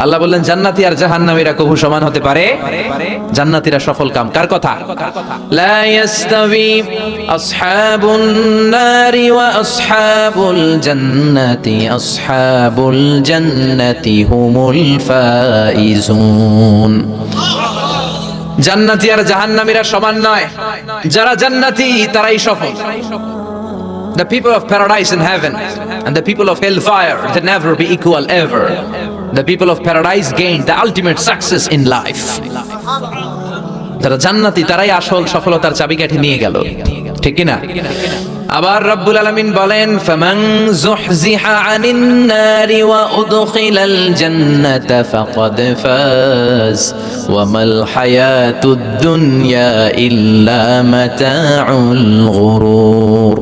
আল্লাহ বললেন জান্নাতি আর জাহান্নামীরা কখনো সমান হতে পারে? জান্নাতীরা সফল কাম। কার কথা? লা ইয়াস্তাবি আসহাবুন নারি ওয়া আসহাবুল জান্নাতি হুমুল ফাইজুন। জান্নাতি আর জাহান্নামীরা সমান নয়, যারা জান্নাতি তারাই সফল। The people of paradise in heaven and the people of hellfire, they never be equal ever. The people of paradise gain the ultimate success in life. যারা জান্নাতি তারাই আসল সফলতার চাবিকাঠি নিয়ে গেল, ঠিক কি না? আবার রব্বুল আলামিন বলেন ফামান যুহজিহা আনিন নারি ওয়া উদখিলাল জান্নাতা ফাকাদ ফাজ ওয়া মাল হায়াতুদ দুনিয়া ইল্লা মাতাউল গুরুর।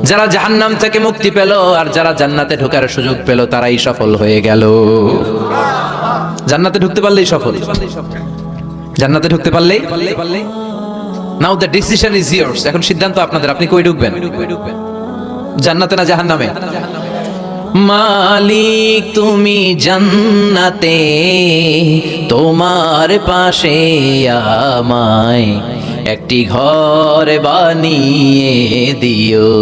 যারা জাহান্নাম থেকে মুক্তি পেল আর যারা জান্নাতে ঢোকার সুযোগ পেল তারাই সফল হয়ে গেল। জান্নাতে ঢুকতে পারলেই সফল, জান্নাতে ঢুকতে পারলেই। নাও দ্য ডিসিশন ইজ ইয়ার্স। এখন সিদ্ধান্ত আপনাদের, আপনি কই ঢুকবেন? জান্নাতে না জাহান্নামে? মালিক তুমি জান্নাতে, তোমার পাশে আমায় একটি ঘর বানিয়ে দিও,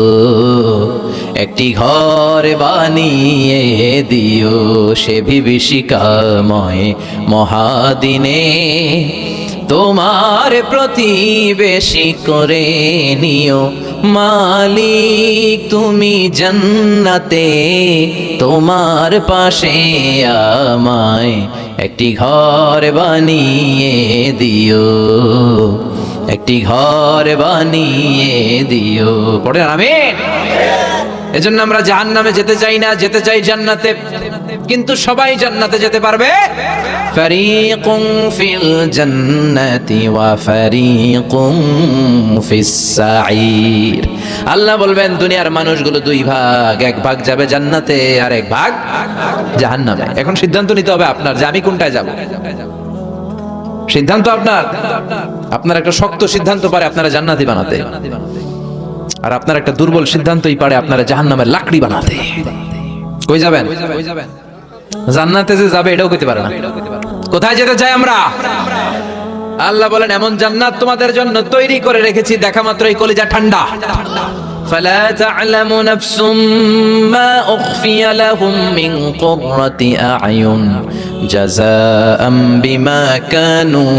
একটি ঘর বানিয়ে দিও সে বিভীষিকাময় মহাদিনে, তোমার প্রতিবেশী করে নিও। মালিক তুমি জান্নাতে, তোমার পাশে আমায় একটি ঘর বানিয়ে দিও, একটি ঘর বানিয়ে দিও। পড়ে আমিন। এজন্য আমরা জাহান্নামে যেতে চাই না, যেতে চাই জান্নাতে। কিন্তু সবাই জান্নাতে যেতে পারবে? ফারিকুম ফিল জান্নাতি ওয়া ফারিকুম ফিস সাঈর। আল্লাহ বলবেন দুনিয়ার মানুষগুলো দুই ভাগ, এক ভাগ যাবে জান্নাতে আর এক ভাগ জাহান্নামে। এখন সিদ্ধান্ত নিতে হবে আপনার যে আমি কোনটায় যাব। সিদ্ধান্ত আপনার। আপনার একটা শক্ত সিদ্ধান্ত পারে আপনারা জান্নাতি বানাতে, আর আপনার একটা দুর্বল সিদ্ধান্তই পারে আপনারা জাহান্নামের লাকড়ি বানাতে। কই যাবেন? জান্নাতে যে যাবে এটাও কইতে পারে না। কোথায় যেতে চাই আমরা? আল্লাহ বলেন এমন জান্নাত তোমাদের জন্য তৈরি করে রেখেছি, দেখা মাত্রই কলিজা ঠান্ডা। فلا تعلم نفس ما أخفي لهم من قرة أعين جزاء بما كانوا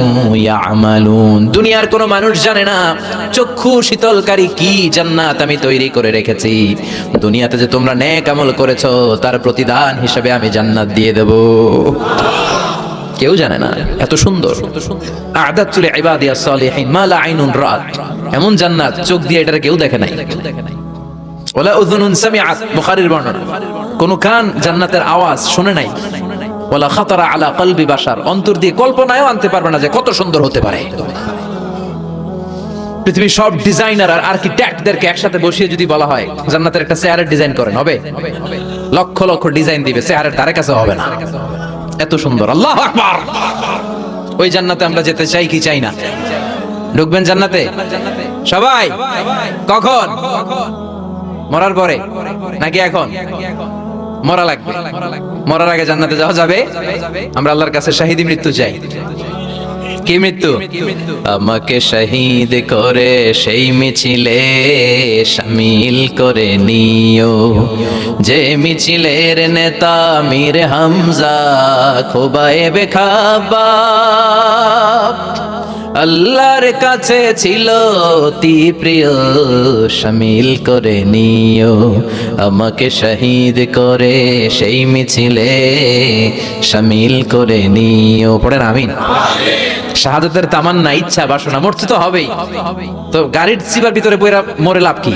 يعملون। দুনিয়ার কোনো মানুষ জানে না চক্ষু শীতলকারী কি জান্নাত আমি তৈরি করে রেখেছি। দুনিয়াতে যে তোমরা নেক আমল করেছো তার প্রতিদান হিসেবে আমি জান্নাত দিয়ে দেব। কেউ জানে না এত সুন্দর। আ'দাতু লিইবাদিয়াস সালিহিন মা লা আইনুন রাত। এমন জান্নাত চোখ দিয়ে এটা কেউ দেখে নাই। ওয়ালা উযুনুন সামিআত, বুখারীর বর্ণনা। কোন কান জান্নাতের আওয়াজ শুনে নাই। ওয়ালা খাতারা আলা কলবি বাশার, অন্তর দিয়ে কল্পনায়ও আনতে পারবে না যে কত সুন্দর হতে পারে। পৃথিবীর সব ডিজাইনার আর আর্কিটেক্টদেরকে একসাথে বসিয়ে যদি বলা হয় জান্নাতের একটা চেয়ারের ডিজাইন করেন, হবে? লক্ষ লক্ষ ডিজাইন দিবে, চেয়ারের ধারে কাছে হবে না। এত সুন্দর। আল্লাহু আকবার। ওই জান্নাতে আমরা যেতে চাই কি চাই না? ঢুকবেন জান্নাতে সবাই? কখন? মরার পরে নাকি এখন? মরা লাগবে। মরার আগে জান্নাতে যাওয়া যাবে? আমরা আল্লাহর কাছে শাহিদি মৃত্যু চাই। কি মৃত্যু? আমাকে শহীদ করে সেই মিছিলে শামিল করে নিও, যে মিছিলের নেতা মীর হামজা খোবায়েবে খাব্বাব। আল্লাহর কাছে ছিল অতি প্রিয়, শামিল করে নিও আমাকে শহীদ করে সেই মিছিলে শামিল করে নিও। পড়েন আমিন। শাহাদাতের তামান্না, ইচ্ছা, বাসনা, মরতে তো হবেই। তো গাড়ির চিবার ভিতরে বইরা মরে লাভ কি?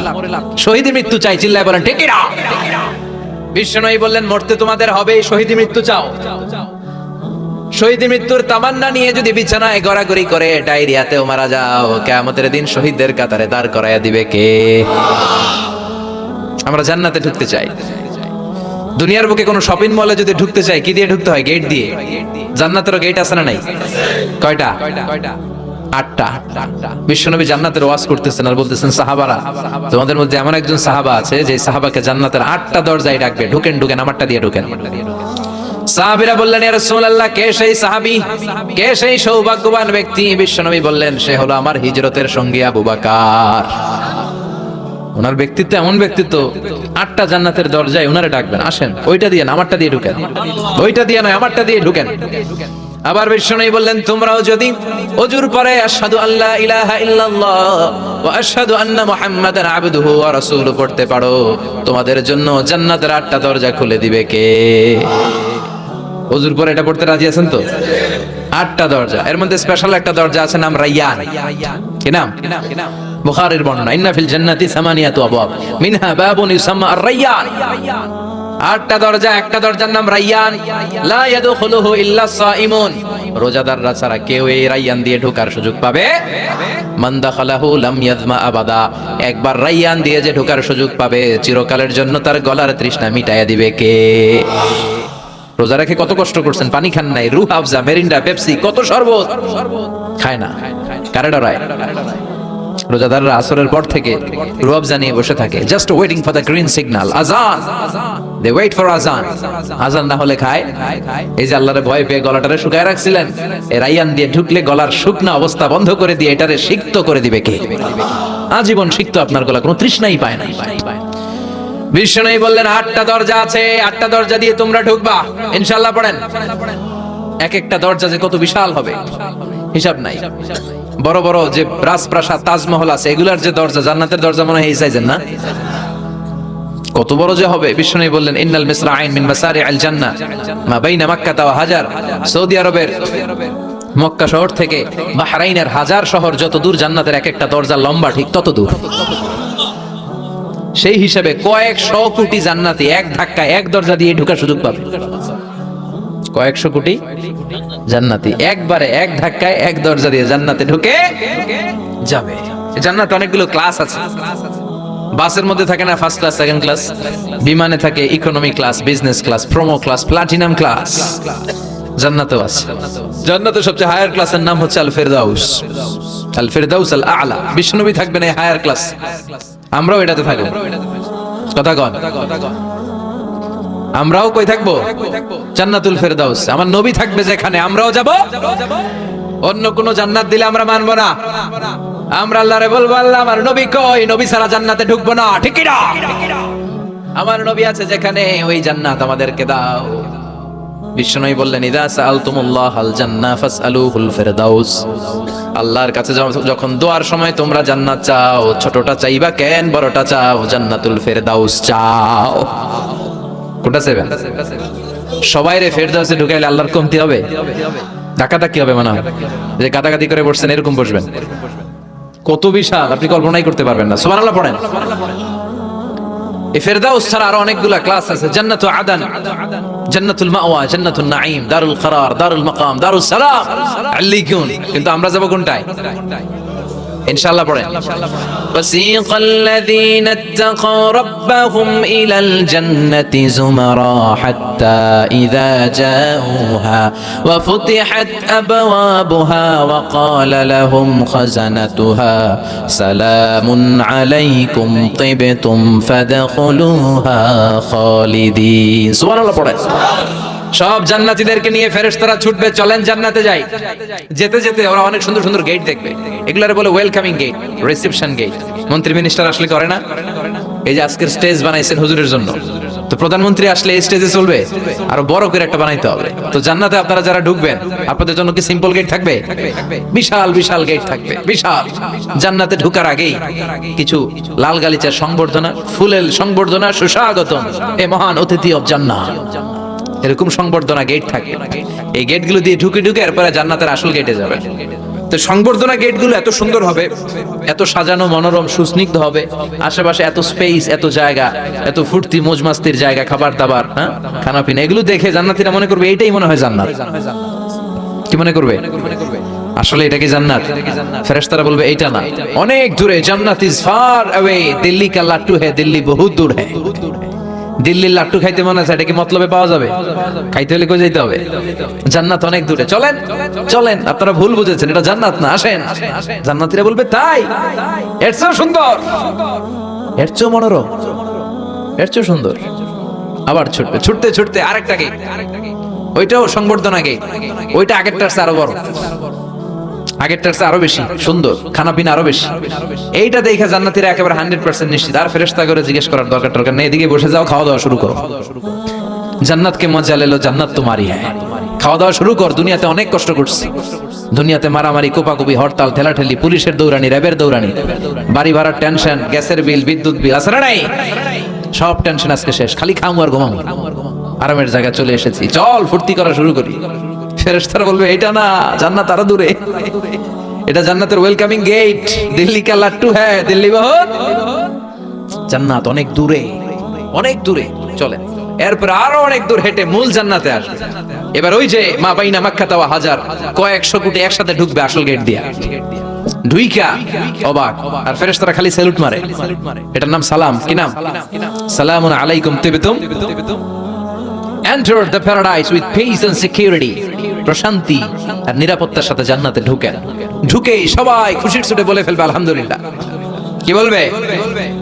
শহীদের মৃত্যু চাই, চিল্লায় বলেন ঠিক না? বিশ্বনবী বললেন মরতে তোমাদের হবেই, শহীদ মৃত্যু চাও। শহীদ মৃত্যুর তামান্না নিয়ে যদি বিছানায় গড়াগড়ি করে ডায়রিয়াতেও মারা যাও, কিয়ামতের দিন শহীদদের কাতারে দাঁড় করাইয়া দিবে কে? আমরা জান্নাতে ঢুকতে চাই। দুনিয়ার বুকে কোনো শপিং মলে যদি ঢুকতে চাই কি দিয়ে ঢুকতে হয়? গেট দিয়ে। জান্নাতেরও গেট আছে না নাই? কয়টা? 8টা। বিশ্বনবী জান্নাতের ওয়াজ করতেছেন আর বলতেছেন সাহাবারা, তোমাদের মধ্যে এমন একজন সাহাবা আছে যে সাহাবাকে জান্নাতের 8টা দরজায় ডাকবে, ঢুকেন ঢুকেন, আমারটা দিয়ে ঢুকেন। সাহাবীরা বললেন, ইয়া রাসূলুল্লাহ, কে সেই সাহাবী, কে সেই সৌভাগ্যবান ব্যক্তি? বিশ্বনবী বললেন, সে হলো আমার হিজরতের সঙ্গী আবু বকর। ওনার ব্যক্তিত্ব এমন ব্যক্তিত্ব, 8টা জান্নাতের দরজায় ওনারে ডাকবেন, আসেন ওইটা দিয়ে না আমারটা দিয়ে ঢুকেন, ওইটা দিয়ে নয় আমারটা দিয়ে ঢুকেন। আবার বিশ্বনবী বললেন, তোমরাও যদি ওযুর পরে আশহাদু আল্লা ইলাহা ইল্লাল্লাহ ওয়া আশহাদু আন্না মুহাম্মাদান আবদুহু ওয়া রাসূলুহু পড়তে পারো, তোমাদের জন্য জান্নাতের 8টা দরজা খুলে দিবে কে? ওযুর পরে এটা পড়তে রাজি আছেন তো? 8টা দরজা, এর মধ্যে স্পেশাল একটা দরজা আছে, নাম রায়্যান। কি নাম? বুখারীর বর্ণনা, ইন্না ফিল জান্নাতি সামানিয়াতু আবওয়াব মিনহা বাবুন ইউসাম্মা আর-রায়্যান। 8টা দরজা, একটা দরজার নাম রায়্যান। লা ইয়াদখুলুহু ইল্লা সাইমুন, রোজাদাররা ছাড়া কেউ এই রায়্যান দিয়ে ঢোকার সুযোগ পাবে। মান দাখালাহু লাম ইয়াযমা আবাদা, একবার রায়্যান দিয়ে যে ঢোকার সুযোগ পাবে, চিরকালের জন্য তার গলার তৃষ্ণা মিটাইয়া দিবে কে? রোজা রেখে কত কষ্ট করছেন, পানি খান নাই, রুহ আফজা, মেরিন্ডা, পেপসি, কত শরবত খায় না, কারে ডরায়? রোজাদাররা আসরের পর থেকে রুহ আফজা নিয়ে বসে থাকে, just waiting for the green signal, আযান, দে ওয়েট ফর আযান। আযান না হলে খায়? এই যে আল্লাহরে ভয় পেয়ে গলাটারে শুকায় রাখছিলেন, এই রায়্যান দিয়ে ঢুকলে গলার শুকনা অবস্থা বন্ধ করে দিয়ে এটারে সিক্ত করে দিবে কে? আজীবন সিক্ত, আপনার গলা কোনো তৃষ্ণাই পায় না। বিশ্বনবী বললেন, 8টা দরজা আছে, 8টা দরজা দিয়ে তোমরা ঢুকবা ইনশাআল্লাহ। পড়েন, এক একটা দরজা যে কত বিশাল হবে হিসাব নাই। বড় বড় যে রাজপ্রাসাদ, তাজমহল আছে, এগুলার যে দরজা, জান্নাতের দরজা মনে হয় এই সাইজের না, কত বড় যে হবে। বিশ্বনবী বললেন, ইন্নাল মিসরাইন মিন মাসারিআল জান্নাহ মা বাইনা মাক্কাহ ওয়া হাজার, সৌদি আরবের মক্কা শহর থেকে বাহরাইনের হাজার শহর যত দূর, জান্নাতের এক একটা দরজা লম্বা ঠিক তত দূর। সেই হিসাবে কয়েকশো কোটি জান্নাতি এক ধাক্কায় এক দরজা দিয়ে ঢোকার সুযোগ পাবে। কয়েকশো কোটি জান্নাতি একবারে এক ধাক্কায় এক দরজা দিয়ে জান্নাতে ঢুকে যাবে। জান্নাতে অনেকগুলো ক্লাস আছে। বাসের মধ্যে থাকে না ফার্স্ট ক্লাস, সেকেন্ড ক্লাস, বিমানে থাকে economy class, business class, promo class, platinum class. জান্নাতেও আছে। জান্নাতের সবচেয়ে হায়ার ক্লাসের নাম হচ্ছে আল ফেরদাউস, আল ফেরদাউস আল আলা। বিশ্বনবী থাকবেন এই হায়ার ক্লাস, আমরাও এটাতে থাকবো। কথা কন, আমরাও কই থাকবো? জান্নাতুল ফেরদাউস। আমার নবী থাকবে যেখানে, আমরাও যাব। অন্য কোন জান্নাত দিলে আমরা মানবো না। আমরা আল্লাহরে বলবো, আল্লাহ আমার নবী কই? নবী ছাড়া জান্নাতে ঢুকবো না, ঠিক কি না? আমার নবী আছে যেখানে, ওই জান্নাত আমাদেরকে দাও। বিশ্বনবী বললেন, ইযা সাআলতুমুল্লাহাল জান্নাহ ফাসআলুহুল ফেরদাউস। আল্লাহর কাছে যখন দোয়ার সময় তোমরা জান্নাত চাও, ছোটটা চাইবা কেন, বড়টা চাও, জান্নাতুল ফেরদাউস চাও। কোনটা চাইবেন? সবাই রে ফেরদাউসে ঢুকাইলে আল্লাহর কমতি হবে? ডাকাডাকি হবে মনে হয়, যে গাদাগাদি করে বসছেন এরকম বসবেন। কত বিশাল, আপনি কল্পনাই করতে পারবেন না। সুবহানাল্লাহ পড়েন। এই ফেরদাউস ছাড়া আরো অনেকগুলা ক্লাস আছে। জান্নাতুল আদান, জান্নাতুল মাওয়া, জান্নাতুন নাঈম, দারুল করার, দারুল মাকাম, দারুস সালাম, আল্লিকুন। কিন্তু আমরা যাব কোনটায়? ইনশাআল্লাহ পড়েন। ওয়াসিকাল লাযীনা ইত্তাকাউ রাব্বাহুম ইলাল জান্নাতি যুমারা হাত্তা ইযা জাউহা ওয়া ফুতিহাত আবওয়াবুহা ওয়া ক্বালা লাহুম খাজানাতুহা সালামুন আলাইকুম তিবতুম ফাদখুলুহা খালিদিন। সুবহানাল্লাহ পড়েন। সব জান্নাতীদেরকে নিয়ে ফেরেশতারা ছুটবে, চলেন জান্নাতে যাই। যেতে যেতে ওরা অনেক সুন্দর সুন্দর গেট দেখবে, এগুলারে বলে ওয়েলকামিং গেট, রিসেপশন গেট। মন্ত্রী মিনিস্টার আসলে করে না? এই যে আজকের স্টেজ বানাইছেন হুজুরের জন্য, তো প্রধানমন্ত্রী আসলে এই স্টেজে চলবে, আরো বড় করে একটা বানাইতে হবে। তো জান্নাতে আপনারা যারা ঢুকবেন, আপনাদের জন্য কি সিম্পল গেট থাকবে? বিশাল বিশাল গেট থাকবে, বিশাল। জান্নাতে ঢোকার আগেই কিছু লাল গালিচার সংবর্ধনা, ফুলের সংবর্ধনা, সুস্বাগতম এ মহান অতিথি অফ জান্নাত, এরকম সংবর্ধনা গেট থাকে। এই গেটগুলো দিয়ে ঢুকে ঢুকে এরপরে জান্নাতের আসল গেটে যাবে। তো সংবর্ধনা গেটগুলো এত সুন্দর হবে, এত সাজানো, মনোরম, সুস্নিগ্ধ হবে। আশেপাশে এত স্পেস, এত জায়গা, এত ফুর্তি মজমাস্তির জায়গা, খাবার দাবার, হ্যাঁ, খানা পিনা, এগুলো দেখে জান্নাতীরা মনে করবে এইটাই মনে হয় জান্নাত। কি মনে করবে? আসলে এটা কি জান্নাত? ফেরেশতারা বলবে এইটা না, অনেক দূরে। জান্নাত ইজ ফার অ্যাওয়ে, দিল্লি কা লাট্টু হ্যায়, দিল্লি বহুত দূর হ্যায়। দিল্লির লাট্টু খাইতে মনে আছে, এটা কি মতলবে পাওয়া যাবে? খাইতে হলে কই যাইতে হবে? জান্নাত অনেক দূরে। চলেন চলেন, আপনারা ভুল বুঝেছেন, এটা জান্নাত না, আসেন। জান্নাতীরা বলবে তাই? এর চেয়েও সুন্দর, এর চেয়েও মনোরম, এর চেয়েও সুন্দর। আবার ছুটবে, ছুটতে ছুটতে আরেকটা গেট, ওইটাও সংবর্ধনা গেট, ওইটা আগেরটার চেয়ে আরো বড়, আগেরটার চেয়ে আরো বেশি সুন্দর, খানা পিনা আরো বেশি। এইটা দেখে জান্নাতীরা একেবারে 100% নিশ্চিত, আর ফেরেশতা করে জিজ্ঞেস করার দরকার নেই, এদিকে বসে যাও, খাওয়া দাওয়া শুরু করো। জান্নাতকে মজা লেলো, জান্নাত তোমারই হ্যাঁ, খাওয়া দাওয়া শুরু কর। দুনিয়াতে অনেক কষ্ট করছি, দুনিয়াতে মারামারি, কোপাকুপি, হরতাল, ঠেলাঠেলি, পুলিশের দৌড়ানি, র্যাবের দৌড়ানি, বাড়ি ভাড়ার টেনশন, গ্যাসের বিল, বিদ্যুৎ বিল, আছে না নাই? সব টেনশন আজকে শেষ, খালি খামু আর ঘুমামু, আরামের জায়গা চলে এসেছি, চল ফুর্তি করা শুরু করি। ফেরেশতারা বলবে এটা না, জান্নাত আরো দূরে, এটা জান্নাতের ওয়েলকামিং গেট, দিল্লি কা লাট্টু হ্যাঁ, দিল্লি বহুত, জান্নাত অনেক দূরে, অনেক দূরে। চলেন এরপর আরো অনেক দূর হেঁটে মূল জান্নাতে আসবে। এবার ওই যে মা বাইনা মাক্কা তাওয়া হাজার, কয়েকশো কোটি একসাথে ঢুকবে আসল গেট দিয়া, ঢুইকা অবাক, আর ফেরেশতারা খালি স্যালুট মারে। এটার নাম সালাম। কি নাম? সালামুন আলাইকুম তিবতুম, enter the paradise with peace and security, প্রশান্তি আর নিরাপত্তার সাথে জান্নাতে ঢুকেন। ঢুকেই সবাই খুশির ছুটে বলে ফেলবে আলহামদুলিল্লাহ। কি বলবে?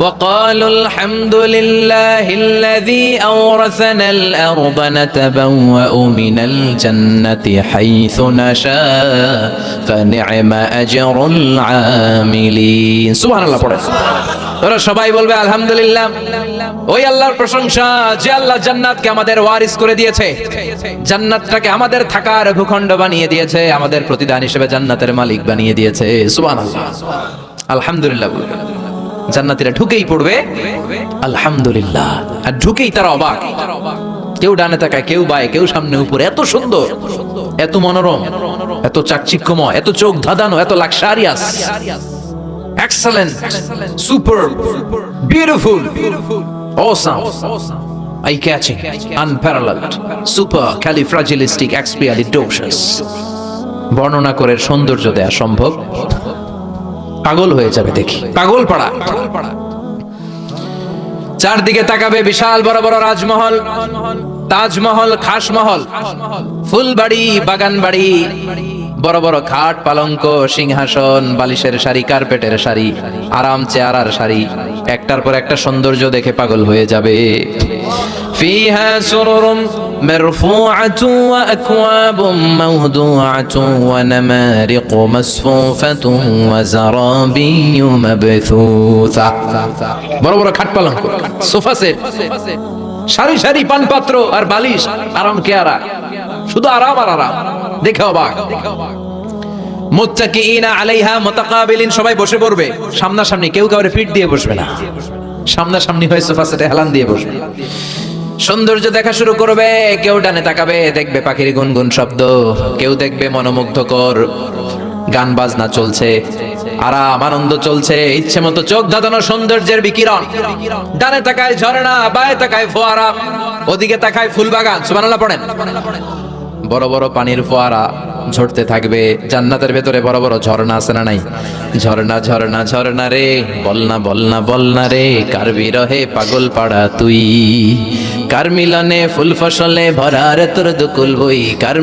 وقالوا الحمد لله الذي أورثنا الأرض نتبوأ من الجنة حيث نشاء فنعم أجر العاملين। সুবহানাল্লাহ পড়ে ওরা সবাই বলবে আলহামদুলিল্লাহ, ওই আল্লাহর প্রশংসা যে আল্লাহ জান্নাতকে আমাদের ওয়ারিস করে দিয়েছে, জান্নাতটাকে আমাদের থাকার ভূখণ্ড বানিয়ে দিয়েছে, আমাদের প্রতিদান হিসেবে জান্নাতের মালিক বানিয়ে দিয়েছে। সুবহানাল্লাহ, আলহামদুলিল্লাহ বলবে। জান্নাতীরা ঢুকেই পড়বে আলহামদুলিল্লাহ, আর ঢুকেই তারা অবাক, কেউ ডানে তাকায়, কেউ বায়ে, কেউ সামনে উপরে, এত সুন্দর, এত মনোরম, এত চাকচিক্যময়, এত চোখ ধাঁধানো, এত luxurious, excellent, super, beautiful, awesome, eye catching, unparalleled, supercalifragilisticexpialidocious. বর্ণনা করে সৌন্দর্য দেয়া সম্ভব, পাগল হয়ে যাবে দেখি, পাগল পাড়া। চারদিকে তাকাবে, বিশাল বড় বড় রাজমহল, তাজমহল, খাসমহল, ফুলবাড়ি, বাগান বাড়ি, বড় বড় খাট, পালঙ্ক, সিংহাসন, বালিশের শাড়ি, কার্পেটের শাড়ি, আরাম চেয়ারার শাড়ি, একটার পর একটা সৌন্দর্য দেখে পাগল হয়ে যাবে। ফিহা সুরুরুম মারফুআতু ওয়া আকওয়াবুম মাওদুআতু ওয়া নামারিকু মাসফুফাতু ওয়া যারাবিয়্যু মাবথুসা। বড় বড় খাট, পালঙ্ক, সোফা সেট, সারি সারি পানপাত্র আর বালিশ, আরাম কেয়ারা, শুধু আরাম আর আরাম, দেখে অবাক। মুত্তাকিইনা আলাইহা মুতাকাবিলিন, সবাই বসে পড়বে সামনাসামনি, কেউ কাউরে পিঠ দিয়ে বসবে না, সামনাসামনি হয়ে সোফা সেটে হেলান দিয়ে বসবে। সৌন্দর্য দেখা শুরু করবে, কেউ ডানে তাকাবে, দেখবে পাখির গুনগুন শব্দ, কেউ দেখবে মনোমুগ্ধকর গান বাজনা চলছে, আরাম আনন্দ চলছে, ইচ্ছে মতো চোখ ধাঁধানো সৌন্দর্যের বিকিরণ। ডানে তাকায় ঝর্ণা, বায়ে তাকায় ফোয়ারা, ওদিকে তাকায় ফুল বাগান। সুবহানাল্লাহ পড়েন। বড় বড় পানির ফোয়ারা ঝরতে থাকবে। জান্নাতের ভেতরে বড় বড় ঝর্ণা আছে না নাই? ঝর্ণা ঝর্ণা ঝর্ণা রে, বলনা বলনা বলনা রে, কার বিরহে পাগল পাড়া তুই, কার মিলনে ফুল ফসলে ভরা রে তোর দুকুল বই, কার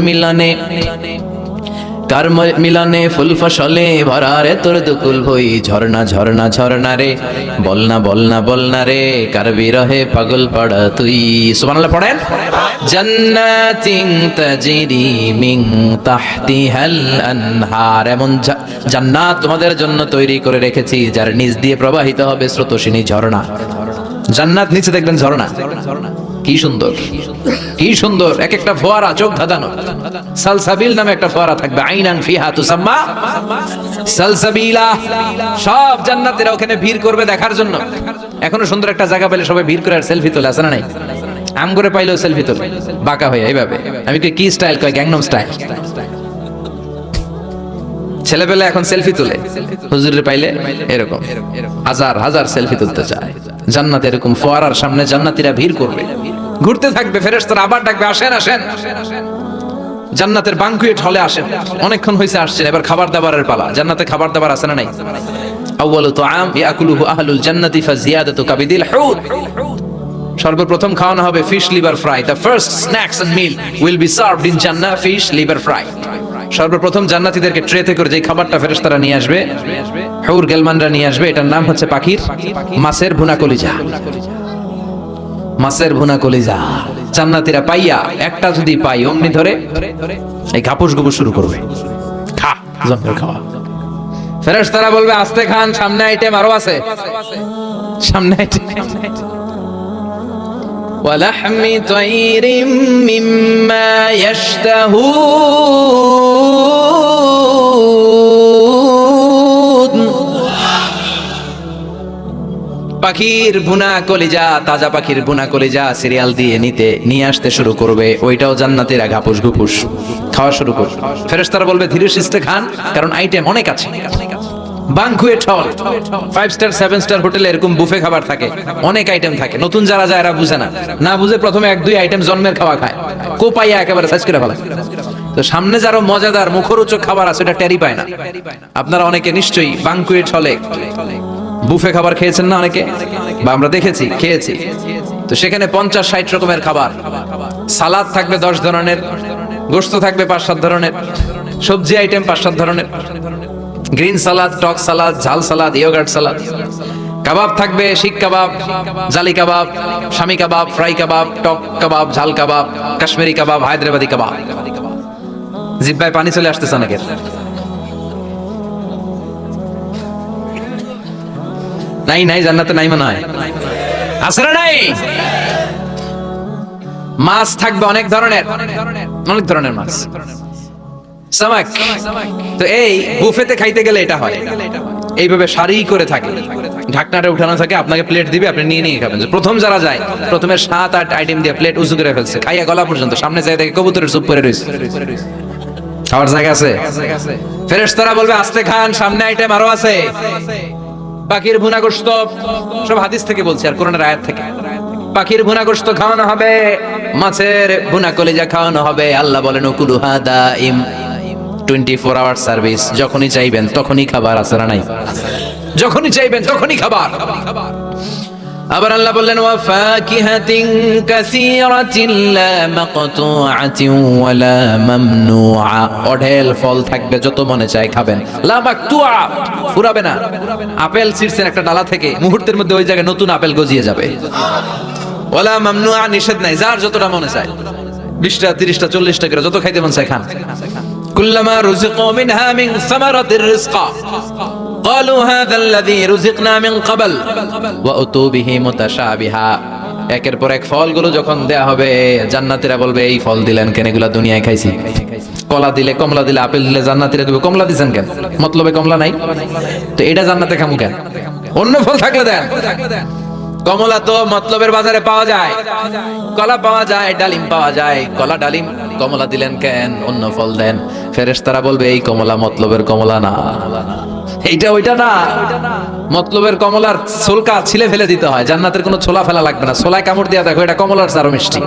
মিলনে ফুল ফসলে ভরা রে তোর দুকুল বই, ঝর্ণা ঝর্ণা ঝর্ণা রে, বলনা বলনা বলনা রে, কার বিরহে পাগল পাড়া তুই। সুবহানাল্লাহ পড়েন। জান্নাতিন তাজরি মিন তাহতিহাল আনহার, এমন জান্নাত তোমাদের জন্য তৈরি করে রেখেছি যার নিচ দিয়ে প্রবাহিত হবে স্রোতস্বিনী ঝর্ণা। জান্নাত নিচে দেখবেন ঝর্ণা, কি সুন্দর, কি সুন্দর, এক একটা ফোয়ারা চোখ ধাঁধানো। সালসাবিল নামে একটা ফোয়ারা থাকবে, আইনান ফিহা তুসাম্মা সালসাবিলা। সব জান্নাতীরা ওখানে ভিড় করবে দেখার জন্য। এখনো সুন্দর একটা জায়গা পেলে সবাই ভিড় করে আর সেলফি তোলে, আছে না নাই? আম করে পাইলেও সেলফি তোলে বাঁকা হয়ে এইভাবে। আমি কি স্টাইল কয়? Gangnam style. ছেলেবেলা এখন সেলফি তুলে, হুজুরের পাইলে এরকম হাজার হাজার সেলফি তুলতে চায়। জান্নাত এরকম ফোয়ারার সামনে জান্নাতীরা ভিড় করবে, ঘুরতে থাকবে, ফেরেশতারা আবার ডাকবে, আসেন আসেন, জান্নাতের বানকুয়েট হলে আসেন, অনেকক্ষণ হয়েছে আসছেন, এবার খাবার দাবারের পালা। জান্নাতে খাবার দাবার আছে না নাই? আউয়ালু তুআম ইয়াকুলুহু আহলুল জান্নাতি ফাজিয়াদাতু কাবিদিল হুত, সর্বপ্রথম খাওয়ানো হবে fish liver fry. The first snacks and meal will be served in জান্নাহ, ফিশ লিভার ফ্রাই। সর্বপ্রথম জান্নাতীদেরকে ট্রেতে করে যে খাবারটা ফেরেশতারা নিয়ে আসবে, হুর গেলমানরা নিয়ে আসবে, এটার নাম হচ্ছে পাখির মাছের ভুনা কলিজা। মাছের ভুনা কলিজা জান্নাতীরা পাইয়া একটা যদি পাই অমনি ধরে এই ঘাপুস গুপুস শুরু করবে, খা জন্মের খাওয়া। ফেরেশতারা বলবে আস্তে খান, সামনে আইটেম আরো আছে, সামনে আইটেম। ওয়ালাহমি তাইরিম মিম্মা ইয়াশতাহুন, পাখির ভুনা কলিজা, তাজা পাখির ভুনা কলিজা সিরিয়াল দিয়ে নিয়ে আসতে শুরু করবে, ওইটাও জান্নাতীরা ঘাপুস ঘুপুস খাওয়া শুরু করবে। ফেরেশতারা বলবে ধীরে সুস্থে খান, কারণ আইটেম অনেক আছে। বানকুয়েট হল, 5 স্টার 7 স্টার হোটেলে এরকম বুফে খাবার থাকে, অনেক আইটেম থাকে। নতুন যারা যায় এরা বুঝে না বুঝে প্রথমে 1-2 আইটেম জন্মের খাওয়া খায়, কোপাইয়া একেবারে সাইজ করে ফেলে। তো সামনে যারা মজাদার মুখরোচক খাবার আছে এটা টেরি পায় না। আপনারা অনেকে নিশ্চয়ই বানকুয়েট হলে বুফে খাবার খেয়েছেন না অনেকে, বা আমরা দেখেছি খেয়েছি। তো সেখানে 50-60 রকমের খাবার, সালাদ থাকবে 10 ধরনের, গোশত থাকবে 5-7 ধরনের, সবজি আইটেম 5-7 ধরনের, গ্রিন সালাদ, টক সালাদ, ঝাল সালাদ, ইয়োগার্ট সালাদ, কাবাব থাকবে, শিক কাবাব, জালি কাবাব, শামি কাবাব, ফ্রাই কাবাব, টক কাবাব, ঝাল কাবাব, কাশ্মীরি কাবাব, হায়দ্রাবাদি কাবাব। জিহ্বায় পানি চলে আসতেছে অনেকের। নাই জান্নাতে নাই মনে হয়, আছে না নাই? মাছ থাকবে অনেক ধরনের মাছ, সামাক। তো এই বুফেতে খাইতে গেলে এটা হয়, এইভাবে সারি করে থাকে, ঢাকনাটা উঠানো থাকে, আপনাকে প্লেট দিবে, আপনি নিয়ে খাবেন। প্রথম যারা যায় প্রথমে 7-8 আইটেম দিয়ে প্লেট উঁচু করে ফেলছে, খাইয়া গলা পর্যন্ত, সামনে যায় দেখে কবুতরের চুপ করে রয়েছে, খাওয়ার জায়গা আছে। ফেরেশতারা বলবে আস্তে খান, সামনে আইটেম আরো আছে। পাখির ভুনা গোশত, সব হাদিস থেকে বলছি আর কোরআনের আয়াত থেকে। পাখির ভুনা গোশত খাওয়ানো হবে, মাছের ভুনা কলিজা খাওয়ানো হবে। আল্লাহ বলেন উকুলুহা দাইম, 24 আওয়ার সার্ভিস, যখনই চাইবেন তখনই খাবার, আছে না নাই? যখনই চাইবেন তখনই খাবার। আবার আল্লাহ বললেন ওয়া ফাকিহাতিন কাসীরাতিন লা মাকতুআতিন ওয়া লা মামনুআ, অঢেল ফল থাকবে, যত মনে চায় খাবেন। লা মাকতুআ, ফুরাবে না। আপেল ছিঁড়ছেন একটা ডালা থেকে, মুহূর্তের মধ্যে ওই জায়গায় নতুন আপেল গজিয়ে যাবে। ওয়া লা মামনুআ, নিষেধ নাই, যার যতটা মনে চায়, 20টা 30টা 40টা করে যত খাইতে মন চায় খান। কুল্লামা রুজিকু মিনহা মিন সামারাতির রিজকা ক্বালু হাযা আল্লাযী রুজিকনা মিন ক্বাবল ওয়া উতু বিহি মুতাশাবিহা, একের পর এক ফলগুলো যখন দেয়া হবে, জান্নাতীরা বলবে এই ফল দিলেন কেন, এগুলা দুনিয়ায় খাইছি। কলা দিলে, কমলা দিলে, আপেল দিলে, জান্নাতীরা দিবে কমলা দিবেন কেন? মতলবে কমলা নাই, তো এটা জান্নাতে খামু কেন? অন্য ফল থাকলে দেন। কমলা তো মতলবের বাজারে পাওয়া যায়, কলা পাওয়া যায়, ডালিম পাওয়া যায়, কলা ডালিম, কমলা দিলেন কেন? অন্য ফল দেন। ফেরেশতারা বলবে এই কমলা মতলবের কমলা না, এইটা ওইটা না, মতলবের কমলার ছোলকা ছিলে ফেলে দিতে হয়, জান্নাতের কোনো ছোলা ফেলা লাগবে না। ছোলায় কামড় দিয়া দেখো, এটা কমলার আরো মিষ্টি।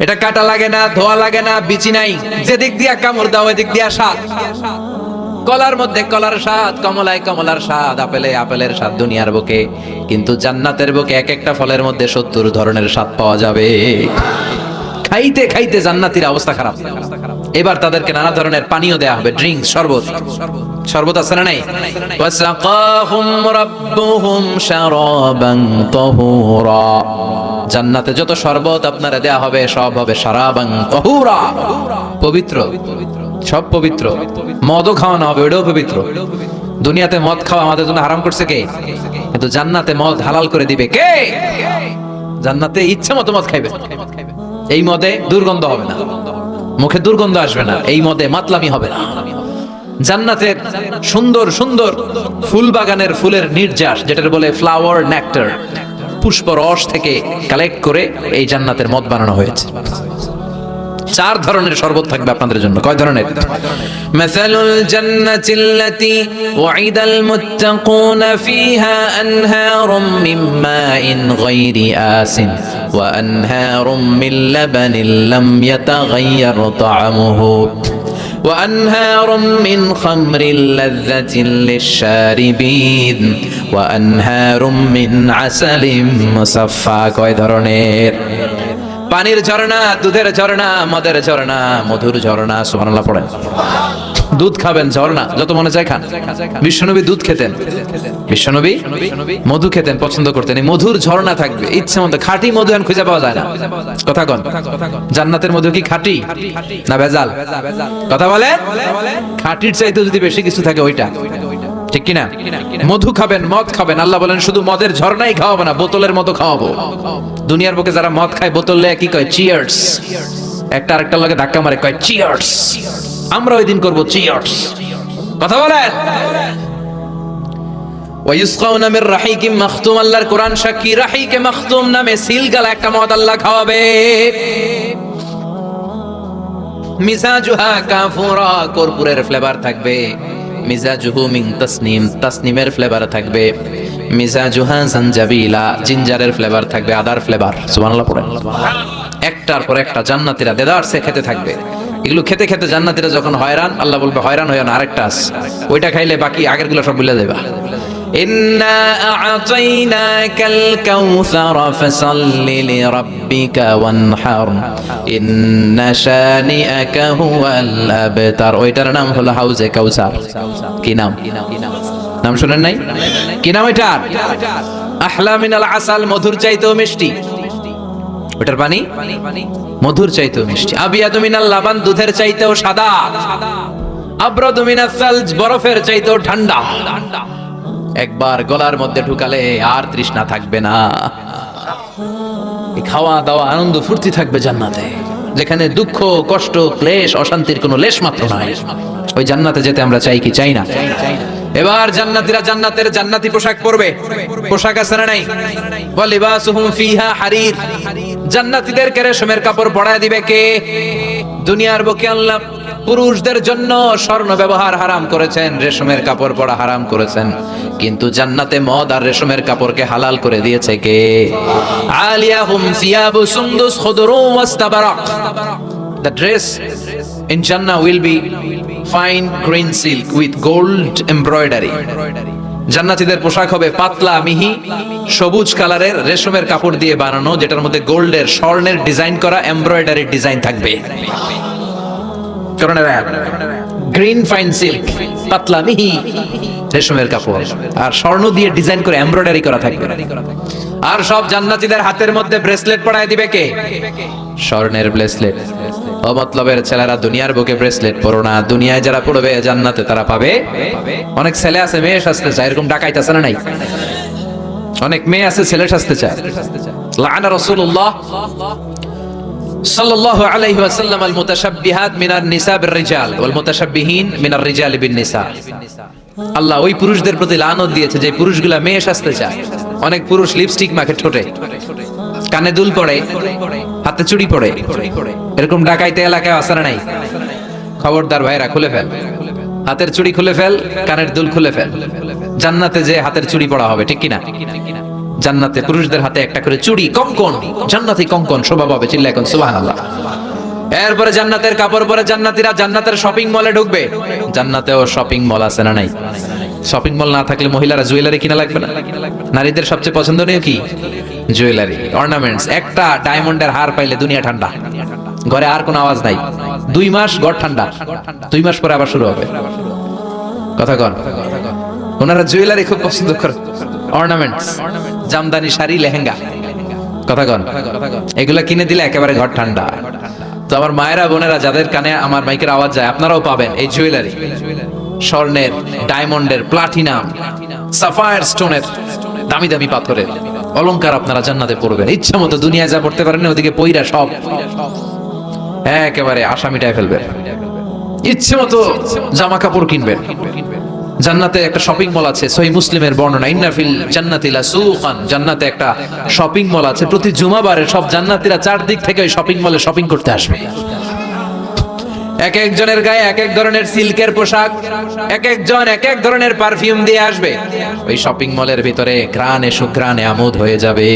এটা কাটা লাগে না, ধোয়া লাগে না, বিচি নাই, যেদিক দিয়া কামড় দাও এদিক দিয়া স্বাদ। কলার মধ্যে কলার স্বাদ, কমলায় কমলার স্বাদ, আপেলে আপেলের স্বাদ দুনিয়ার বুকে, কিন্তু জান্নাতের বুকে এক একটা ফলের মধ্যে 70 ধরনের স্বাদ পাওয়া যাবে। খাইতে খাইতে জান্নাতীর অবস্থা খারাপ। এবার তাদেরকে নানা ধরনের পানীয় দেয়া হবে, ড্রিঙ্কস, শরবত আছে না নাই? ওয়াসাকাহুম রাব্বুহুম শারাবান তাহুরা, জান্নাতে যত শরবত আপনারা দেয়া হবে সব হবে শারাবান তাহুরা, পবিত্র, সব পবিত্র। মদও খাওয়ানো হবে, ওটাও পবিত্র। দুনিয়াতে মদ খাওয়া আমাদের জন্য হারাম করছে কে? কিন্তু জান্নাতে মদ হালাল করে দিবে কে? জান্নাতে ইচ্ছা মতো মদ খাইবে, এই মদে দুর্গন্ধ হবে না, মুখে দুর্গন্ধ আসবে না, এই মদে মাতলামি হবে না। জান্নাতের সুন্দর সুন্দর ফুল বাগানের ফুলের নির্যাস, যেটার বলে ফ্লাওয়ার নেক্টার, পুষ্প রস থেকে কালেক্ট করে এই জান্নাতের মদ বানানো হয়েছে। 4 ধরনের শরবত থাকবে আপনাদের জন্য। কয় ধরনের? মাসালুল জান্নাতিল্লাতী ওয়াইদাল মুত্তাকুনা ফিহা আনহারুম মিন মাইন গায়রি আসিন ওয়া আনহারুম মিন লাবানিন লাম ইয়াতাগায়্যার তা'আমুহু ওয়া আনহারুম মিন খামরিন লাযযাতিন লিশ-শারিবিন ওয়া আনহারুম মিন আসালিন মুসাফফা। কয় ধরনের? পানির ঝর্ণা, দুধের ঝর্ণা, মদের ঝর্ণা, মধুর ঝর্ণা। সুবহানাল্লাহ পড়েন। দুধ খাবেন, ঝর্ণা যত মনে চায় খান। বিশ্বনবী দুধ খেতেন, বিশ্বনবী মধু খেতেন, পছন্দ করতেন। এই মধুর ঝর্ণা থাকবে ইচ্ছে মতো। খাঁটি মধু এখন খুঁজে পাওয়া যায় না। কথা কন, জান্নাতের মধু কি খাঁটি না ভেজাল? কথা বলে। খাঁটির চাইতে যদি বেশি কিছু থাকে ওইটা, ঠিক কিনা? মধু খাবেন, মদ খাবেন। আল্লাহ বলেন শুধু মদের ঝর্ণাই খাওয়াবো না, বোতলের মতো খাওয়াবো। দুনিয়ার বুকে যারা মদ খায় বোতল লে কি কয়? চিয়ার্স। একটা আরেকটার লগে ধাক্কা মারে, কয় চিয়ার্স। আমরা ওই দিন করবো চিয়ার্স। কথা বলেন। ওয়ায়ুসকাউনা মির রাহিকিম মাখতুম। আল্লাহর কোরআন সাক্ষী, রাহিকে মাখতুম নামে সিলগালা একটা মদ আল্লাহ খাওয়াবে। মিজাজুহা কাফুরা, কর্পূরের ফ্লেভার থাকবে। মিজাজুহু মিন তাসনিম, তাসনিমের ফ্লেভার থাকবে। মিজাজুহা জানজাবিলা, জিঞ্জারের ফ্লেভার থাকবে, আদার ফ্লেভার। সুবহানাল্লাহ পড়েন। একটার পর একটা জান্নাতীরা দেদারসে খেতে থাকবে। এগুলো খেতে খেতে জান্নাতীরা যখন হয়রান, আল্লাহ বলবে হয়রান হইও না, আরেকটা আছে, ওইটা খাইলে বাকি আগের গুলো সব ভুলে যাবে। ইন্না আ'তাইনাকাল কাউসার ফাসাল্লি লিরাব্বিকা ওয়ানহার ইন্না শানিআকা হুয়াল আবতার। ওইটার নাম হলো হাউজে কাউসার। কি নাম? নাম শুনেন নাই? কি নাম এটার? আহলা মিনাল আসাল, মধুর চাইতেও মিষ্টি। ওটার পানি মধুর চাইতেও মিষ্টি। আবিয়াদু মিনাল লাবান, দুধের চাইতেও সাদা। আবরাদু মিনাস সালজ, বরফের চাইতেও ঠান্ডা। একবার গলার মধ্যে ঢুকালে আর তৃষ্ণা থাকবে না। খাওয়া দাওয়া আনন্দ ফুর্তি থাকবে জান্নাতে, যেখানে দুঃখ কষ্ট ক্লেশ অশান্তির কোনো লেশ মাত্র নাই। ওই জান্নাতে যেতে আমরা চাই কি চাই না? এবার জান্নাতীরা জান্নাতের জান্নাতি পোশাক পরবে। পোশাক আছে না নাই? ওয়া লিবাসুহুম ফিহা হারির। জান্নাতীদেরকে রেশমের কাপড় পরায় দিবে কে? দুনিয়ার বুকে আল্লাহ পুরুষদের জন্য স্বর্ণ ব্যবহার হারাম করেছেন, রেশমের কাপড় পরা হারাম করেছেন, কিন্তু জান্নাতে মদ আর রেশমের কাপড়কে হালাল করে দিয়েছে কে? আলিয়াহুম সিয়াবু সুন্দুস খুদরু ওয়াস্তাবারাক। The dress in Jannah will be fine green silk with gold embroidery. জান্নাতীদের পোশাক হবে পাতলা মিহি সবুজ কালারের রেশমের কাপড় দিয়ে বানানো, যেটার মধ্যে গোল্ডের স্বর্ণের ডিজাইন করা এমব্রয়ডারি ডিজাইন থাকবে। গ্রিন ফাইন সিল্ক, পাতলা মিহি রেশমের কাপড় আর স্বর্ণ দিয়ে ডিজাইন করে এমব্রয়ডারি করা থাকবে। আর সব জান্নাতীদের হাতের মধ্যে ব্রেসলেট পরায় দিবে কে? স্বর্ণের ব্রেসলেট। ও মতলবের ছেলেরা দুনিয়ার বুকে ব্রেসলেট পরো না, দুনিয়ায় যারা পড়বে জান্নাতে তারা পাবে। অনেক ছেলে আছে মেয়ে সাজতে চায়, এরকম ডাকাইতেছে না নাই? অনেক মেয়ে আছে ছেলে সাজতে চায়। লাআনা রাসূলুল্লাহ সাল্লাল্লাহু আলাইহি ওয়াসাল্লাম আল মুতাশাব্বিহাত মিনান নিসা বির রিজাল ওয়াল মুতাশাব্বিহিন মিনার রিজাল বিন নিসা। আল্লাহ ওই পুরুষদের প্রতি লানত দিয়েছে যে পুরুষগুলা মেয়ে সাজতে চায়। অনেক পুরুষ লিপস্টিক মাখে ঠোঁটে, কানে দুল পড়ে, হাতে চুড়ি পড়ে, এরকম ডাকাইতে এলাকায় আছে না নাই? খবরদার ভাইরা, খুলে ফেল হাতের চুড়ি, খুলে ফেল কানের দুল, খুলে ফেল। জান্নাতে যে হাতের চুড়ি পড়া হবে, ঠিক কিনা? জান্নাতে পুরুষদের হাতে একটা করে চুড়ি, কঙ্কন, জান্নাতি কঙ্কন শোভা পাবে। চিল্লা এখন সুবহানাল্লাহ। এরপরে জান্নাতের কাপড় পরে জান্নাতীরা জান্নাতের শপিং মলে ঢুকবে। জান্নাতেও শপিং মল আছে না নাই? শপিং মল না থাকলে মহিলারা জুয়েলারি কিনা লাগবে না? নারীদের সবচেয়ে পছন্দনীয় কি? Jewellery, ornaments. একটা ডায়মন্ডের হার পাইলে দুনিয়া ঠান্ডা, ঘরে আর কোনো আওয়াজ নাই। 2 মাস ঘর ঠান্ডা, 2 মাস পরে আবার শুরু হবে। কথা কন। ওনারা জুয়েলারি খুব পছন্দ করে, অর্নামেন্টস, জামদানি শাড়ি, লেহেঙ্গা। কথা কন। এগুলা কিনে দিলে একেবারে ঘর ঠান্ডা। তো আমার মায়েরা বোনেরা যাদের কানে আমার মাইকের আওয়াজ যায়, আপনারাও পাবেন এই জুয়েলারি। স্বর্ণের, ডায়মন্ডের, প্লাটিনাম, সাফায়ার স্টোনের, দামি দামি পাথরের অলংকার আপনারা জান্নাতে পড়বেন। ইচ্ছা মতো দুনিয়ায় যা পড়তে পারেন ওদিকে পইরা সব একেবারে আশা মিটায় ফেলবেন। ইচ্ছে মতো জামা কাপড় কিনবেন। জান্নাতে একটা শপিং মল আছে, সহিহ মুসলিমের বর্ণনা, ইন্না ফিল জান্নাতি লাসুকান। জান্নাতে একটা শপিং মল আছে, প্রতি জুমাবারে সব জান্নাতীরা চারদিক থেকে ওই শপিং মলে শপিং করতে আসবে। এক একজনের গায়ে এক এক ধরনের সিল্কের পোশাক, এক একজন এক এক ধরনের পারফিউম দিয়ে আসবে। ওই শপিং মলের ভিতরে ঘ্রাণে সুঘ্রাণে আমোদ হয়ে যাবে।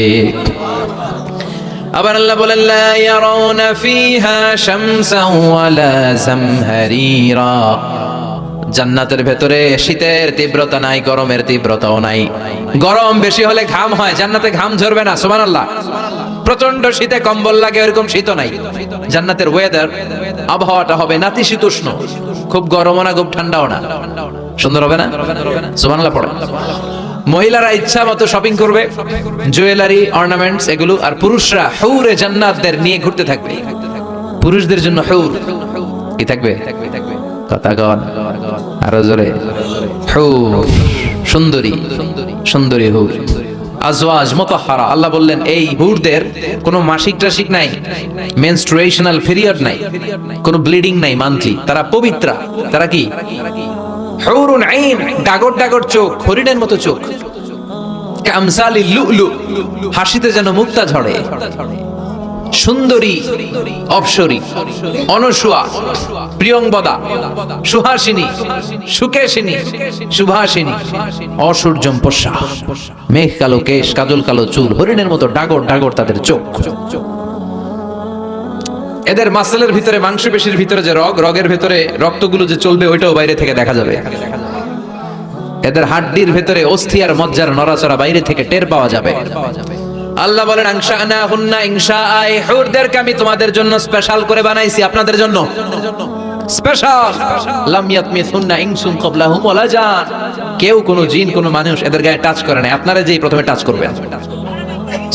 আবার আল্লাহ বলেন লা ইয়ারাউনা ফিহা শামসান ওয়ালা জামহারিরা। জান্নাতের ভেতরে শীতের তীব্রতা নাই, গরমের তীব্রতাও নাই। গরম বেশি হলে ঘাম হয়, জান্নাতে ঘাম ঝরবে না। সুবহানাল্লাহ। প্রচন্ড শীতে কম্বল লাগে এরকম শীত নাই। জান্নাতের ওয়েদার, আবহাওয়াটা হবে নাতিশীতোষ্ণ, খুব গরমও না খুব ঠান্ডাও না। সুন্দর হবে না? সুবহানাল্লাহ পড়ে। মহিলারা ইচ্ছা মতো শপিং করবে, জুয়েলারি, অর্নামেন্টস এগুলো, আর পুরুষরা হুরে জান্নাতদের নিয়ে ঘুরতে থাকবে। পুরুষদের জন্য হুর কি থাকবে? কথা কন আরো জোরে। হুর, সুন্দরী, সুন্দরী হুর, আজওয়াজ মুতাহহারা। আল্লাহ বললেন এই হুরদের কোনো মাসিক টাসিক নাই, মেনস্ট্রুয়েশনাল পিরিয়ড নাই, কোনো ব্লিডিং নাই মান্থলি। তারা পবিত্রা। তারা কি? হুরুন আইন, ডাগর ডাগর চোখ, হরিণের মতো চোখ। কামসালিল লুলু, হাসিতে যেন মুক্তা ঝরে। সুন্দরী, অপসরী, অনসুয়া, প্রিয়ংবদা, সুহাসিনী, সুকেশিনী, সুভাসিনী, অসূর্যম পশ্যা, মেঘ কালো কেশ, কাজল কালো চুল, হরিণের মতো ডাগর ডাগর তাদের চোখ। এদের মাসলের ভিতরে, মাংসপেশির ভিতরে যে রগের ভিতরে রক্তগুলো যে চলবে ওইটাও বাইরে থেকে দেখা যাবে। এদের হাড্ডির ভিতরে অস্থি আর মজ্জার নড়াচড়া বাইরে থেকে টের পাওয়া যাবে। আল্লাহ বলেন আনশানাহুন্না ইনশাআ, এই হুরদেরকে আমি তোমাদের জন্য স্পেশাল করে বানাইছি, আপনাদের জন্য স্পেশাল। লাম ইয়াতমিসুন্না ইনসুন ক্বাবলাহুম ওয়ালা জান, কেউ কোনো জিন কোনো মানুষ এদের গায়ে টাচ করে না। আপনারা যেই প্রথমে টাচ করবেন,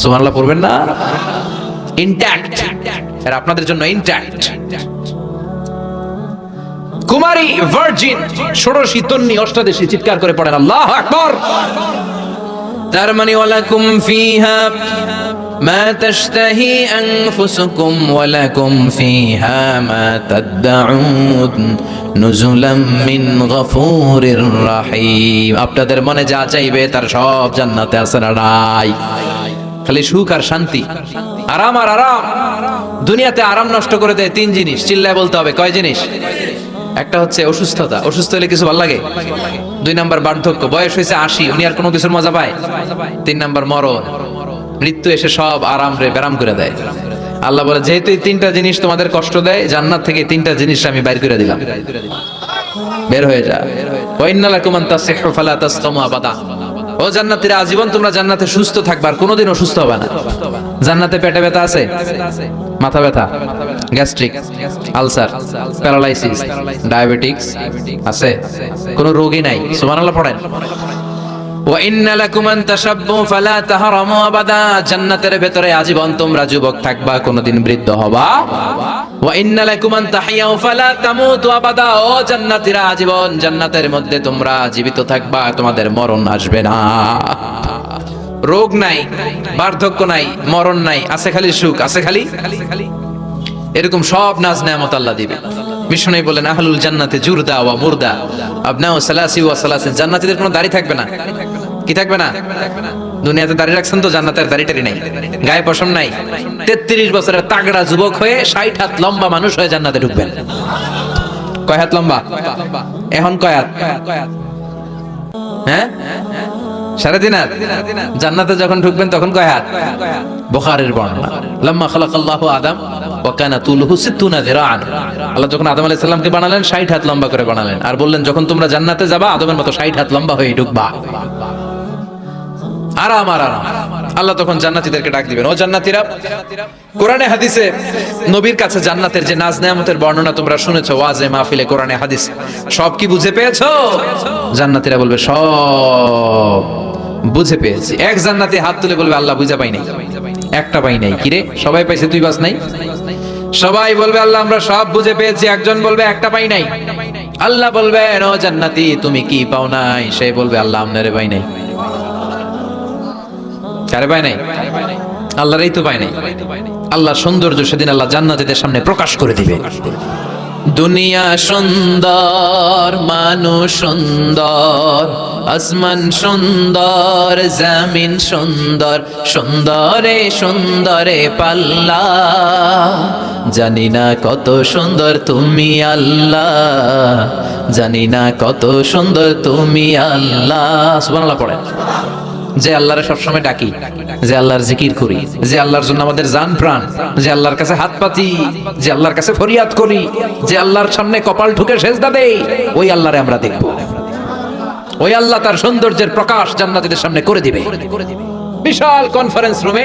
সুবহানাল্লাহ পড়বেন না? ইনট্যাক্ট, এরা আপনাদের জন্য ইনট্যাক্ট। কুমারী, ভার্জিন, ষোড়শী, তন্নি, অষ্টাদশী, চিৎকার করে পড়েন আল্লাহু আকবার। তার মানে ওয়ালাকুম ফিহা মা তাশতাহি আনফুসুকুম ওয়ালাকুম ফিহা মা তাদউন নুজুলাম মিন গফুরির রহিম। আপনাদের মনে যা চাইবে তার সব জান্নাতে আছে না নাই? খালি সুখ আর শান্তি, আরাম আর আরাম। দুনিয়াতে আরাম নষ্ট করে দেয় তিন জিনিস, চিল্লায় বলতে হবে। কয় জিনিস? একটা হচ্ছে অসুস্থতা, অসুস্থ হলে কিছু ভালো লাগে। 2 নাম্বার বার্ধক্য, বয়স হয়েছে 80, উনি আর কোনো কিছুর মজা পায়। 3 নাম্বার মরণ, মৃত্যু এসে সব আরাম রে বেরাম করে দেয়। আল্লাহ বলে যেহেতু এই 3টা জিনিস তোমাদের কষ্ট দেয়, জান্নাত থেকে 3টা জিনিস আমি বাইর করে দিলাম, বের হয়ে যা। ওয়া ইন্না লাকুম আন তাসিহু ফালা তাসকামু আবাদা। ও জান্নাতীরা, আজীবন তোমরা জান্নাতে সুস্থ থাকবা, আর কোনোদিন অসুস্থ হবে না। জান্নাতে পেটে ব্যথা আছে, মাথা ব্যথা, গ্যাস্ট্রিক, আলসার, প্যারালাইসিস, ডায়াবেটিক্স আছে? কোনো রোগই নাই। সুবহানাল্লাহ পড়েন। ওয়া ইন্না লাকুম আন তাশাব্বু ফালা তাহরামু আবাদা। জান্নাতের ভেতরে আজীবন তোমরা যুবক থাকবা, কোনোদিন বৃদ্ধ হবা। ওয়া ইন্না লাকুম আন তাহইয়াউ ফালা তামুতু আবাদা। ও জান্নাতীরা, আজীবন জান্নাতের মধ্যে তোমরা জীবিত থাকবা, তোমাদের মরণ আসবে না। রোগ নাই, বার্ধক্য নাই, মরণ নাই, আছে খালি সুখ, আছে খালি এরকম সব নাজ নেয়ামত আল্লাহ দিবে। বিষ্ণু বলেন আহলুল জান্নাতে জুরদা ওয়া মুরদা আবনাউ সালাসি ওয়া সালাসিন। জান্নাতীদের কোনো দাড়ি থাকবে না। কি থাকবে না? দুনিয়াতে দাড়ি রাখছেন তো, জান্নাতের দাড়িটারি নাই, গায়ে পশম নাই। 33 বছরের তাগড়া যুবক হয়ে 60 হাত লম্বা মানুষ হয়ে জান্নাতে ঢুকবেন। কয় হাত লম্বা? এখন কয় হাত? হ্যাঁ, 3.5 হাত। জান্নাতে যখন ঢুকবেন তখন কয় হাত? বুখারীর বর্ণনা, লাম্মা খালাকাল্লাহু আদম ওয়া কানা তুলুহু 60 যিরাআন। আল্লাহ যখন আদম আলাইহিস সালামকে বানালেন 60 হাত লম্বা করে বানালেন, আর বললেন যখন তোমরা জান্নাতে যাবা আদমের মতো 60 হাত লম্বা হয়ে ঢুকবা। আরাম আর আরাম। আল্লাহ তখন জান্নাতীদেরকে ডাক দিবেন, ও জান্নাতীরা, কোরআনে হাদিসে নবীর কাছে জান্নাতের যে নাজ নেয়ামতের বর্ণনা তোমরা শুনেছো ওয়াজে মাহফিলে, কোরআনে হাদিসে, সব কি বুঝে পেয়েছো? জান্নাতীরা বলবে সব বুঝে পেয়েছি। এক জান্নাতি হাত তুলে বলবে আল্লাহ বুঝা পাই নাই, একটা পাই নাই। কিরে, সবাই পাইছে, তুই বাস নাই? সবাই বলবে আল্লাহ আমরা সব বুঝে পেয়েছি। একজন বলবে একটা পাই নাই। আল্লাহ বলবেন ও জান্নাতি তুমি কি পাও নাই? সে বলবে আল্লাহ আমনারে পাই নাই। কারে পাই নাই? আল্লাহরই তো পাই নাই। আল্লাহর সৌন্দর্য সেদিন আল্লাহ জান্নাতীদের সামনে প্রকাশ করে দিবে। দুনিয়া সুন্দর, মানুষ সুন্দর, আসমান সুন্দর, জমিন সুন্দর, সুন্দরে সুন্দরে পাল্লা। জানি না কত সুন্দর তুমি আল্লাহ, জানি না কত সুন্দর তুমি আল্লাহ। সুবহানাল্লাহ পড়েন। যে আল্লাহরে সবসময় ডাকি, যে আল্লাহর জিকির করি, যে আল্লাহর জন্য আমাদের জান প্রাণ, যে আল্লাহর কাছে হাত পাতি, যে আল্লাহর কাছে ফরিয়াদ করি, যে আল্লাহর সামনে কপাল ঠুকে সেজদা দেই, ওই আল্লাহরে আমরা দেখব। ওই আল্লাহ তার সৌন্দর্যের প্রকাশ জান্নাতীদের সামনে করে দিবে। বিশাল কনফারেন্স রুমে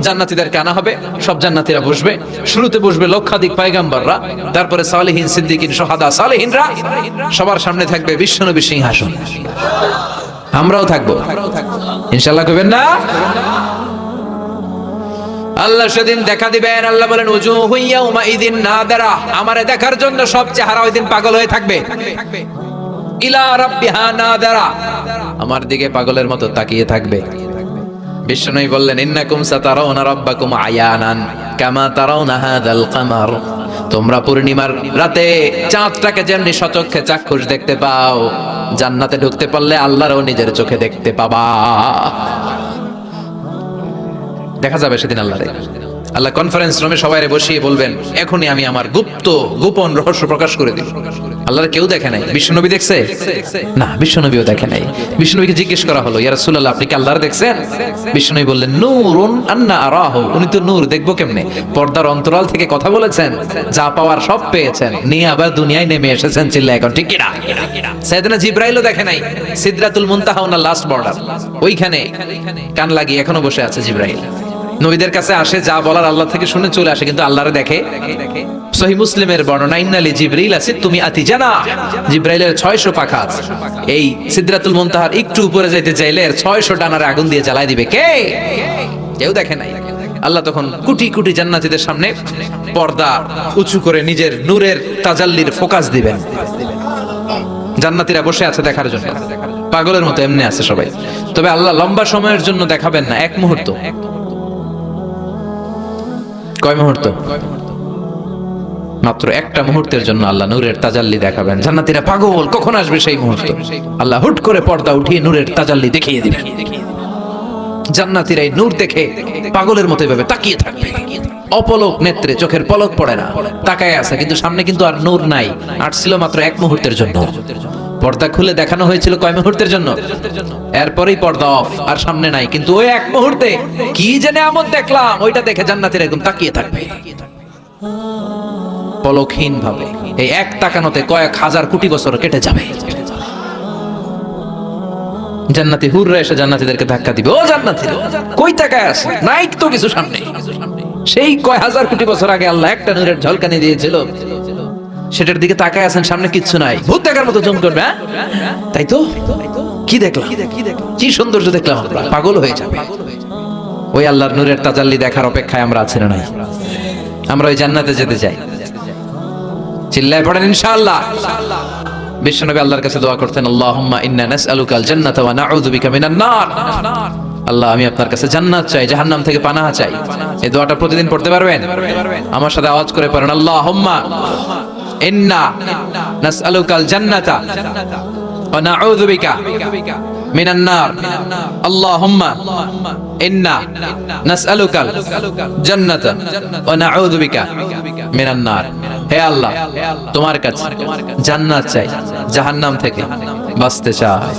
জান্নাতীদেরকে আনা হবে, সব জান্নাতীরা বসবে। শুরুতে বসবে লক্ষাধিক পয়গম্বররা, তারপরে সালেহিন, সিদ্দিকিন, শুহাদা, সালেহিনরা, সবার সামনে থাকবে বিশ্বনবীর সিংহাসন। আমরাও থাকবো ইনশাআল্লাহ, কইবেন না? আল্লাহ সেদিন দেখা দিবেন। আল্লাহ বলেন উজুহু ইয়াউমাইযিন নাদিরা, আমারে দেখার জন্য সব চেহারা ওই দিন পাগল হয়ে থাকবে। ইলা রাব্বিহা নাদিরা, আমার দিকে পাগলের মতো তাকিয়ে থাকবে। বিষ্ণুই বললেন ইন্নাকুম সাতারাউনা রাব্বাকুম আয়ানান কামা তারাউনা হাযাল কামার, তোমরা পূর্ণিমার রাতে চাঁদটাকে যেমনি সচক্ষে চাক্ষুষ দেখতে পাও, জান্নাতে ঢুকতে পারলে আল্লাহরও নিজের চোখে দেখতে পাবা। দেখা যাবে সেদিন আল্লাহরে। আল্লাহ কনফারেন্স রুমে সবাইরে বসিয়ে বলবেন এখনই আমি আমার গোপন রহস্য প্রকাশ করে দিব। আল্লাহর কেউ দেখে নাই। বিশ্বনবী দেখছে না, বিশ্বনবীও দেখে নাই। বিশ্বনবীকে জিজ্ঞেস করা হলো ইয়া রাসূলুল্লাহ আপনি কি আল্লাহর দেখছেন? বিশ্বনবী বললেন নূরুন আন্না আরাহু, উনি তো নূর, দেখবো কেমনে? পর্দার অন্তরাল থেকে কথা বলেছেন, যা পাওয়ার সব পেয়েছেন, নিয়ে আবার দুনিয়ায় নেমে এসেছেন। চিল্লা এখন ঠিক কিনা? সাইয়েদনা জিবরাইলও দেখে নাই। সিদরাতুল মুনতাহা ওনার লাস্ট বর্ডার, ওইখানে কান লাগিয়ে এখনো বসে আছে জিবরাইল। নবীদের কাছে আসে, যা বলার আল্লাহ থেকে শুনে চলে আসে, কিন্তু আল্লাহরে দেখে। সহিহ মুসলিমের বর্ণনা ইন্নালি জিবরিল আছে তুমি আতিজানা, জিবরাইলের 600 পাখা আছে। এই সিদরাতুল মুনতাহার একটু উপরে যাইতে চাইলে 600 ডানারে আগুন দিয়ে জ্বালায় দিবে। কে? কেউ দেখে নাই। আল্লাহ তখন কোটি কোটি জান্নাতীদের সামনে পর্দা উঁচু করে নিজের নূরের তাজাল্লির ফোকাস দিবেন। জান্নাতীরা বসে আছে দেখার জন্য, পাগলের মতো এমনি আছে সবাই। তবে আল্লাহ লম্বা সময়ের জন্য দেখাবেন না, এক মুহূর্ত। কয় মুহূর্ত? মাত্র একটা মুহূর্তের জন্য আল্লাহ নূরের তাজাল্লি দেখাবেন। জান্নাতীরা পাগল, কখন আসবে সেই মুহূর্ত। আল্লাহ হুট করে পর্দা উঠিয়ে নূরের তাজাল্লি দেখিয়ে দিবেন। জান্নাতীরা এই নূর দেখে পাগলের মতো এভাবে তাকিয়ে থাকবে, অপলক নেত্রে, চোখের পলক পড়ে না, তাকায় আছে। কিন্তু সামনে কিন্তু আর নূর নাই, আসছিল মাত্র এক মুহূর্তের জন্য। পর্দা খুলে দেখানো হয়েছিল কয় মুহূর্তের জন্য, এরপরেই পর্দা অফ, আর সামনে নাই। কিন্তু ওই এক মুহূর্তে কি যে নিয়ামত দেখলাম, ওইটা দেখে জান্নাতীরা একদম তাকিয়ে থাকবে পলকহীন ভাবে। এই এক তাকানোতে কয়েক হাজার কোটি বছর কেটে যাবে। জান্নাতি হুররা এসে জান্নাতীদেরকে ধাক্কা দিবে, ও জান্নাতীরা কই তাকায় আছে? নাই তো কিছু সামনে। সেই কয় হাজার কোটি বছর আগে আল্লাহ একটা নূরের ঝলকানি দিয়েছিল, সেটার দিকে তাকায় আছেন, সামনে কিচ্ছু নাই। ভূত দেখার মতো জম করবে, তাই তো? কি দেখলাম, কি সৌন্দর্য দেখলাম, আমরা পাগল হয়ে যাবে। ওই আল্লাহর নূরের তাজাল্লি দেখার অপেক্ষায় আমরা আছি না? নাই, আমরা ওই জান্নাতে যেতে চাই। চিল্লায় পড়েন ইনশাআল্লাহ। বিশ্বনবী আল্লাহর কাছে দোয়া করতেন, আল্লাহুম্মা ইন্না নাসআলুকাল জান্নাতা ওয়া নাউযু বিকা মিনান নার। আল্লাহ আমি আপনার কাছে জান্নাত চাই, জাহান্নাম থেকে পানাহ চাই। এই দোয়াটা প্রতিদিন পড়তে পারবেন? আমার সাথে আওয়াজ করে পড়েন, আল্লাহুম্মা ইন্না নাসআলুকাল জান্নাতা ওয়া নাউযু বিকা মিনান নার। আল্লাহুম্মা ইন্না নাসআলুকাল জান্নাতা ওয়া নাউযু বিকা মিনান নার। হে আল্লাহ, তোমার কাছে জান্নাত চাই, জাহান্নাম থেকে বাঁচতে চাই।